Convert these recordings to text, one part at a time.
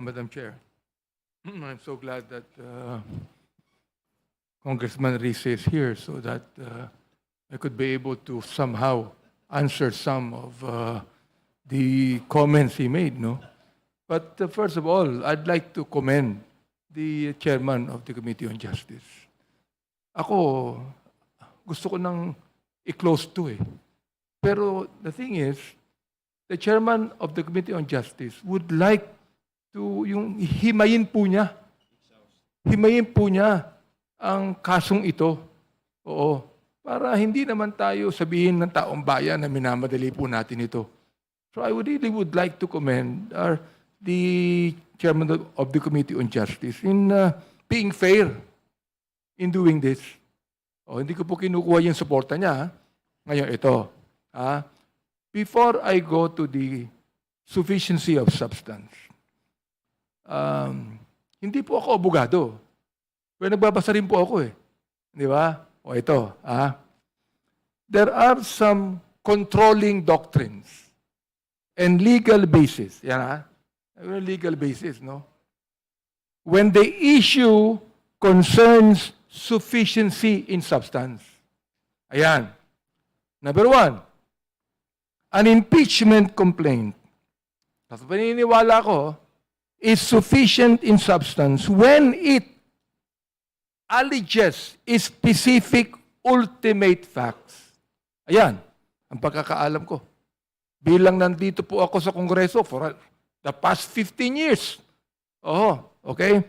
Madam Chair. I'm so glad that Congressman Risa is here so that I could be able to somehow answer some of the comments he made, no? But first of all, I'd like to commend the chairman of the Committee on Justice. Ako, gusto ko nang i-close to eh. Pero the thing is, the chairman of the Committee on Justice would like to, yung himayin po niya ang kasong ito. Oo. Para hindi naman tayo sabihin ng taong bayan na minamadali po natin ito. So I really would like to commend the chairman of the Committee on Justice in being fair in doing this. Hindi ko po kinukuha yung suporta niya. Ha? Ngayon, ito. Before I go to the sufficiency of substance, hindi po ako abogado. Pero nagbabasa rin po ako eh. Di ba? O ito. There are some controlling doctrines and legal basis. Yan legal basis, no? When the issue concerns sufficiency in substance. Ayan. Number one, an impeachment complaint. Tapos paniniwala ko, is sufficient in substance when it alleges specific ultimate facts. Ayan, ang pagkakaalam ko. Bilang nandito po ako sa Kongreso for the past 15 years. Okay?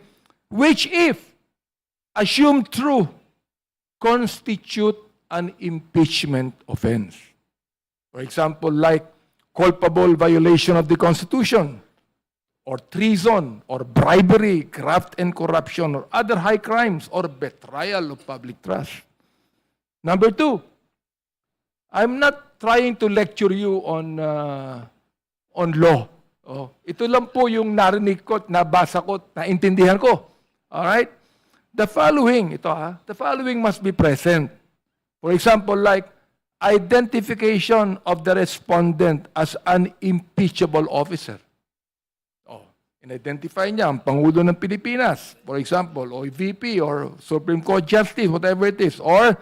Which if assumed true, constitute an impeachment offense. For example, like culpable violation of the Constitution, or treason, or bribery, graft and corruption, or other high crimes, or betrayal of public trust. Number two, I'm not trying to lecture you on law. Ito lang po yung narinig ko, nabasa ko, naintindihan ko. Alright? The following must be present. For example, like identification of the respondent as an impeachable officer. In-identify niya ang Pangulo ng Pilipinas, for example, or VP, or Supreme Court Justice, whatever it is, or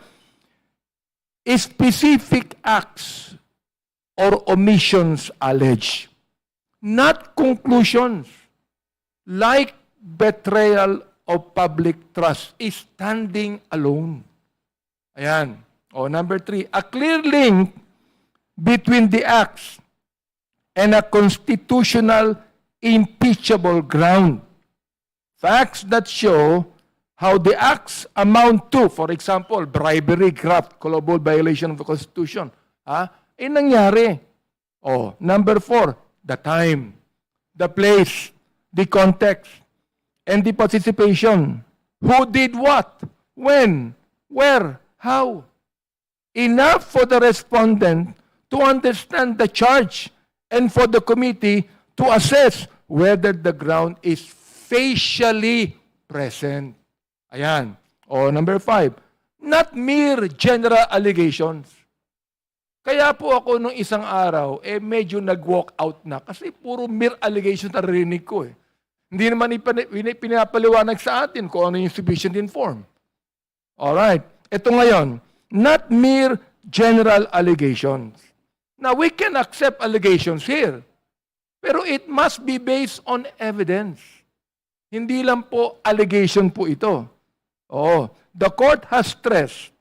specific acts or omissions alleged. Not conclusions, like betrayal of public trust is standing alone. Ayan. Number three, a clear link between the acts and a constitutional impeachable ground. Facts that show how the acts amount to, for example, bribery, graft, culpable violation of the Constitution, nangyari. Number four, the time, the place, the context, and the participation. Who did what? When? Where? How? Enough for the respondent to understand the charge and for the committee to assess whether the ground is facially present. Ayan. Number five, not mere general allegations. Kaya po ako nung isang araw, medyo nag-walk out na kasi puro mere allegations na rinig ko eh. Hindi naman pinapaliwanag sa atin kung ano yung sufficient informed. Alright. Ito ngayon, not mere general allegations. Now, we can accept allegations here. Pero it must be based on evidence. Hindi lang po allegation po ito. The court has stressed.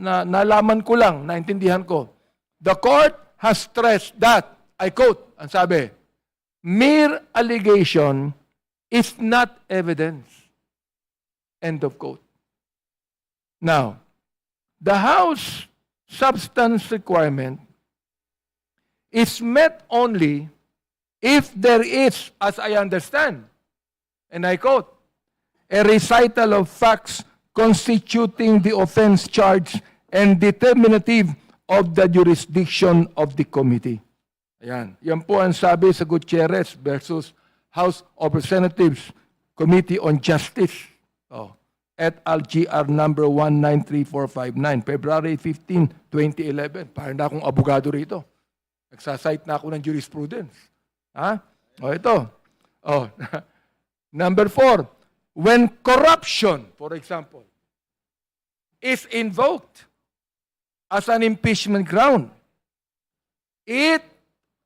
Nalaman ko lang, naintindihan ko. The court has stressed that, I quote, ang sabi, mere allegation is not evidence. End of quote. Now, the House substance requirement is met only if there is, as I understand, and I quote, a recital of facts constituting the offense charge and determinative of the jurisdiction of the committee. Ayan. Yan po ang sabi sa Gutierrez versus House of Representatives Committee on Justice. At LGR number 193459, February 15, 2011. Parang na akong abogado rito. Nagsasite na ako ng jurisprudence. O, ito. Oh, number 4, when corruption, for example, is invoked as an impeachment ground, it,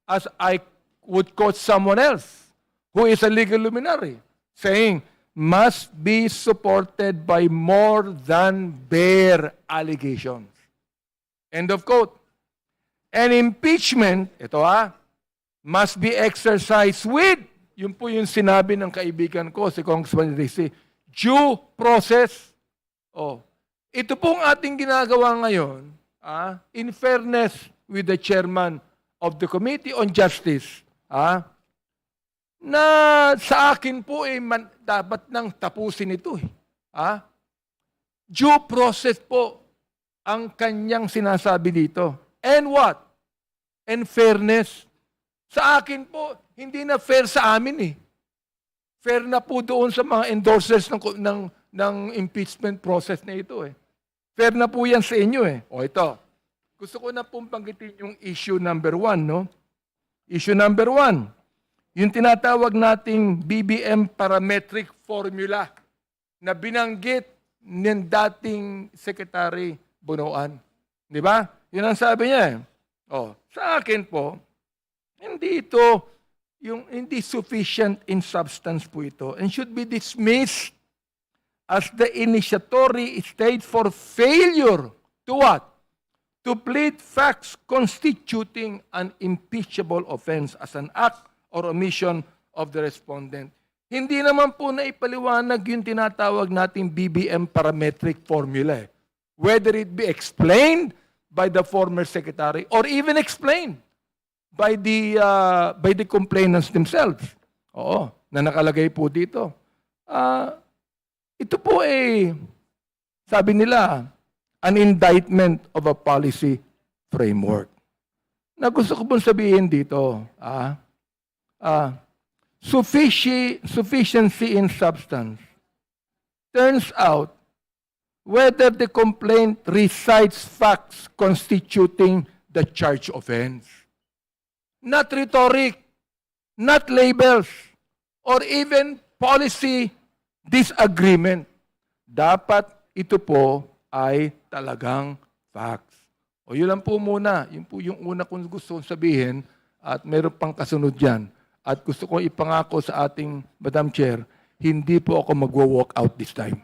as I would quote someone else who is a legal luminary, saying, must be supported by more than bare allegations. End of quote. An impeachment, ito must be exercised with, yun po yung sinabi ng kaibigan ko, si Congressman Rizzi, due process. Oh, ito pong ating ginagawa ngayon, in fairness with the chairman of the Committee on Justice, na sa akin po dapat nang tapusin ito. Due process po ang kanyang sinasabi dito. And what? And fairness. Sa akin po, hindi na fair sa amin . Fair na po doon sa mga endorsers ng impeachment process na ito . Fair na po yan sa inyo . O ito, gusto ko na pong banggitin yung issue number 1, no? Issue number 1, yung tinatawag nating BBM parametric formula na binanggit ng dating Secretary Bunoan. Di ba? Yun ang sabi niya . O, sa akin po, hindi sufficient in substance po ito and should be dismissed as the initiatory state for failure to what? To plead facts constituting an impeachable offense as an act or omission of the respondent. Hindi naman po na ipaliwanag yung tinatawag nating BBM parametric formula. Whether it be explained by the former secretary or even explained by the complainants themselves. Oo, na nakalagay po dito. Ito po sabi nila, an indictment of a policy framework. Na gusto ko pong sabihin dito, sufficiency in substance turns out whether the complaint recites facts constituting the charge offense. Not rhetoric, not labels, or even policy disagreement. Dapat ito po ay talagang facts. O yun lang po muna. Yun po yung una kong gusto sabihin at meron pang kasunod yan. At gusto ko ipangako sa ating Madam Chair, hindi po ako magwo-walk out this time.